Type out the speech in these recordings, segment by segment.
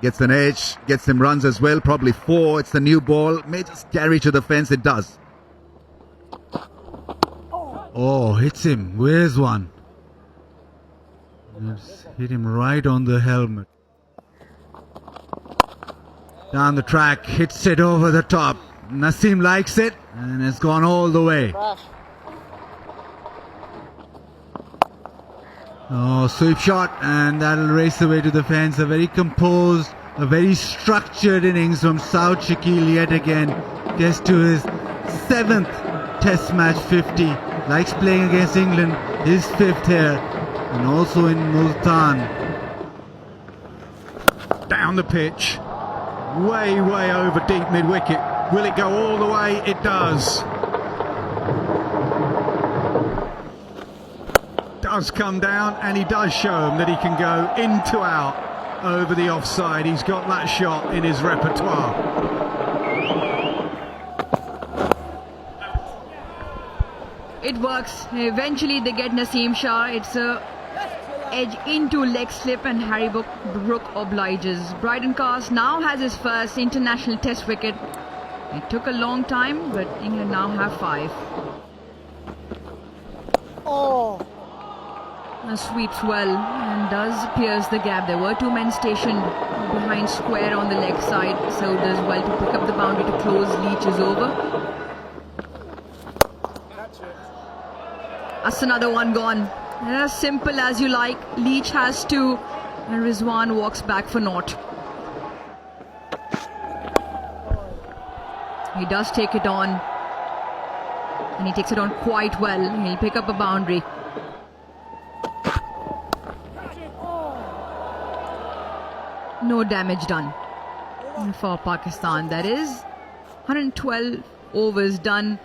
Gets an edge, gets him runs as well, probably 4. It's the new ball, may just carry to the fence, it does. Oh, hits him, where's one? It's hit him right on the helmet. Down the track, hits it over the top. Naseem likes it and it's gone all the way. Oh, sweep shot, and that'll race away to the fence. A very composed, a very structured innings from Saud Shakeel yet again. Gets to his 7th Test match 50. Likes playing against England, his 5th here, and also in Multan. Down the pitch, way over deep mid-wicket. Will it go all the way? It does. Does come down, and he does show him that he can go into out over the offside. He's got that shot in his repertoire. It works. Eventually they get Naseem Shah. It's a edge into leg slip, and Harry Brook obliges. Brydon Cast now has his first international test wicket. It took a long time, but England now have 5. Sweeps well and does pierce the gap. There were 2 men stationed behind square on the leg side, so does well to pick up the boundary to close. Leach is over. That's another one gone. As simple as you like. Leach has 2 and Rizwan walks back for naught. He does take it on, and he takes it on quite well. He'll pick up a boundary. No damage done for Pakistan. That is 112 overs done,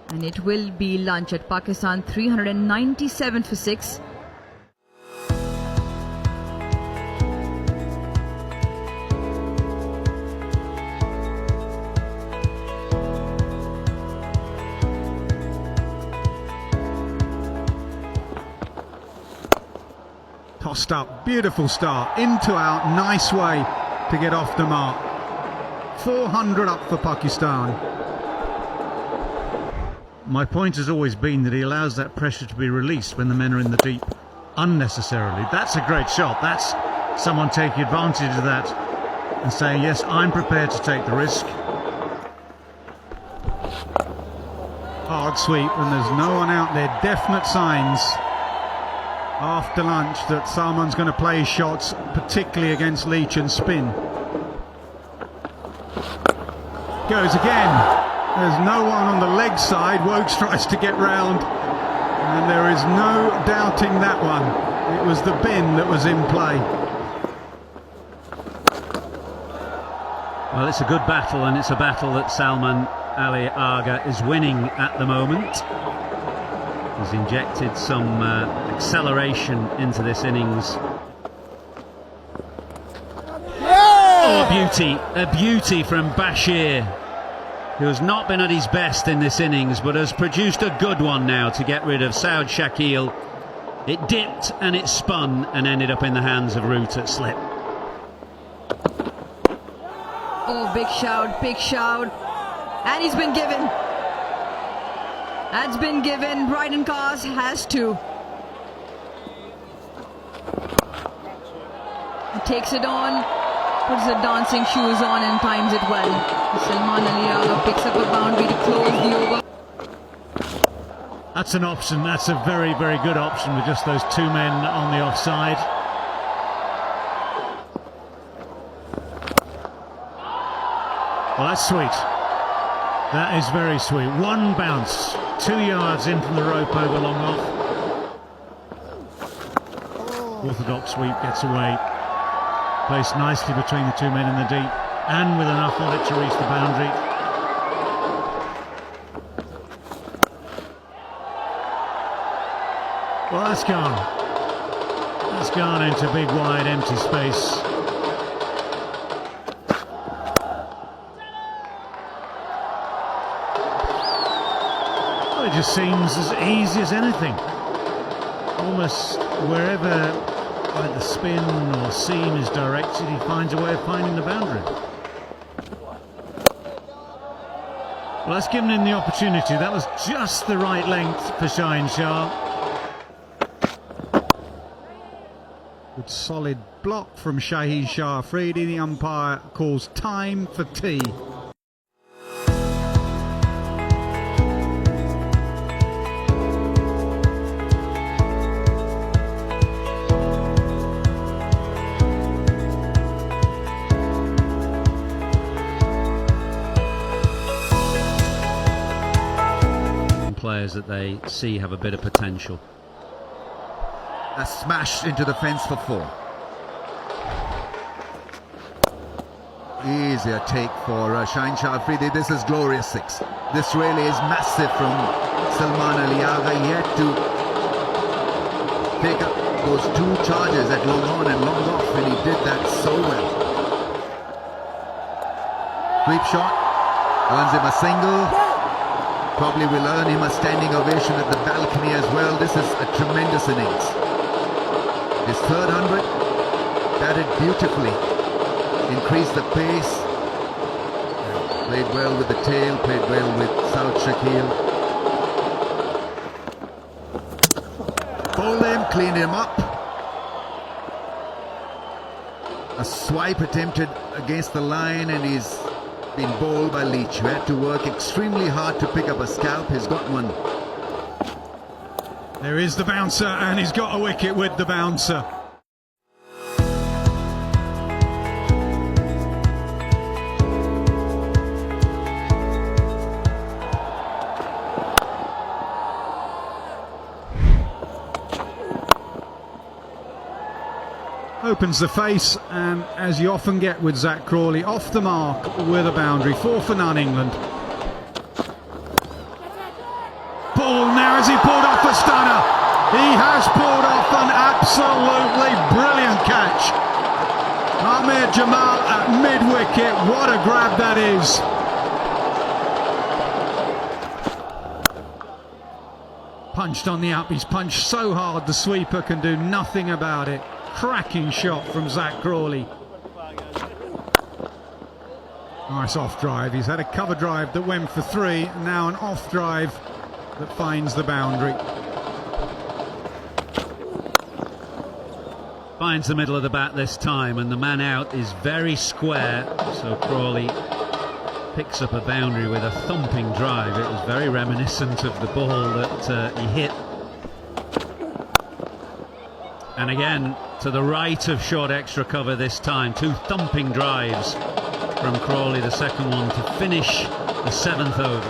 and it will be lunch at Pakistan 397 for 6. Tossed up, beautiful start, into out, nice way to get off the mark. 400 up for Pakistan. My point has always been that he allows that pressure to be released when the men are in the deep unnecessarily. That's a great shot. That's someone taking advantage of that and saying, yes, I'm prepared to take the risk. Hard sweep, and there's no one out there. Definite signs after lunch that Salman's going to play his shots, particularly against Leach and spin. Goes again. There's no one on the leg side. Wokes tries to get round, and there is no doubting that one. It was the bin that was in play. Well, it's a good battle, and it's a battle that Salman Ali Agha is winning at the moment. He's injected some acceleration into this innings. Oh, a beauty from Bashir, who has not been at his best in this innings, but has produced a good one now to get rid of Saud Shakeel. It dipped and it spun and ended up in the hands of Root at slip. Oh, big shout, and he's been given. That's been given. Brydon Cast has 2. He takes it on, puts the dancing shoes on and times it well. Salman Ali Agha picks up a boundary to close the over. That's an option. That's a very good option with just those 2 men on the offside. Well, that's sweet. That is very sweet. 1 bounce, 2 yards in from the rope over long off. Orthodox sweep gets away. Placed nicely between the 2 men in the deep, and with enough on it to reach the boundary. Well, that's gone. That's gone into big, wide, empty space. It just seems as easy as anything. Almost wherever like the spin or seam is directed, he finds a way of finding the boundary. Well, that's given him the opportunity. That was just the right length for Shaheen Shah. Good solid block from Shaheen Shah. Afridi, the umpire, calls time for tea. Players that they see have a bit of potential. A smash into the fence for 4. Easier take for Shaheen Shah Afridi. This is glorious 6. This really is massive from Salman Ali Agha. He had to take up those 2 charges at long on and long off, and he did that so well. Sweep shot, earns him a single. Probably will earn him a standing ovation at the balcony as well. This is a tremendous innings. His 3rd 100, batted beautifully, increased the pace, played well with the tail, played well with Saud Shakeel. Bowled him, cleaned him up. A swipe attempted against the line, and he's been bowled by Leach, who had to work extremely hard to pick up a scalp. He's got one. There is the bouncer, and he's got a wicket with the bouncer. Opens the face, and as you often get with Zak Crawley, off the mark with a boundary. 4 for none, England. Paul now, has he pulled off a stunner? He has pulled off an absolutely brilliant catch. Ahmed Jamal at mid-wicket. What a grab that is. Punched on the up. He's punched so hard the sweeper can do nothing about it. Cracking shot from Zak Crawley. Nice off drive. He's had a cover drive that went for 3, and now an off drive that finds the boundary. Finds the middle of the bat this time, and the man out is very square, so Crawley picks up a boundary with a thumping drive. It was very reminiscent of the ball that he hit. And again, to the right of short extra cover this time. 2 thumping drives from Crawley, the second one to finish the 7th over.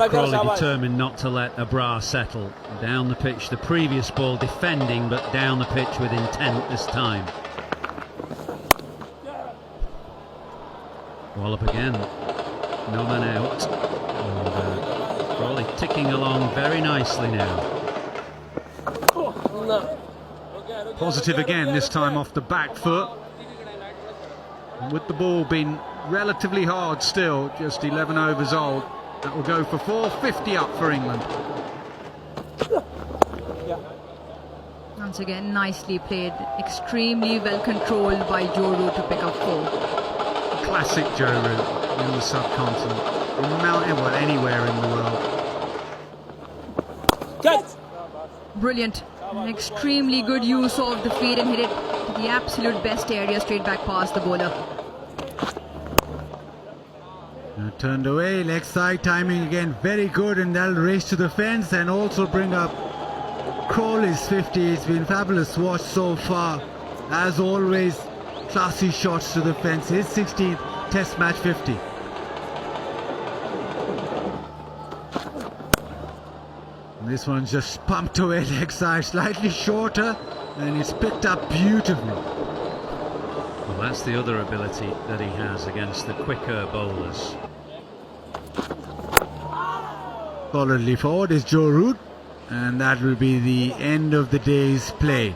Crawley determined not to let Abrar settle. Down the pitch, the previous ball defending, but down the pitch with intent this time. Wallop again, no man out. And Crawley ticking along very nicely now. Positive again, this time off the back foot. And with the ball being relatively hard still, just 11 overs old, that will go for 450 up for England. Once again, nicely played. Extremely well controlled by Joe Root to pick up 4. Classic Joe Root in the subcontinent, in mountain, well, anywhere in the world. Brilliant. An extremely good use of the feet, and hit it to the absolute best area, straight back past the bowler. Turned away, leg side timing again, very good, and that'll race to the fence and also bring up Crawley's 50. It's been fabulous watch so far. As always, classy shots to the fence. His 16th Test match 50. And this one's just pumped away leg side, slightly shorter, and it's picked up beautifully. Well, that's the other ability that he has against the quicker bowlers. Solidly forward is Joe Root, and that will be the end of the day's play.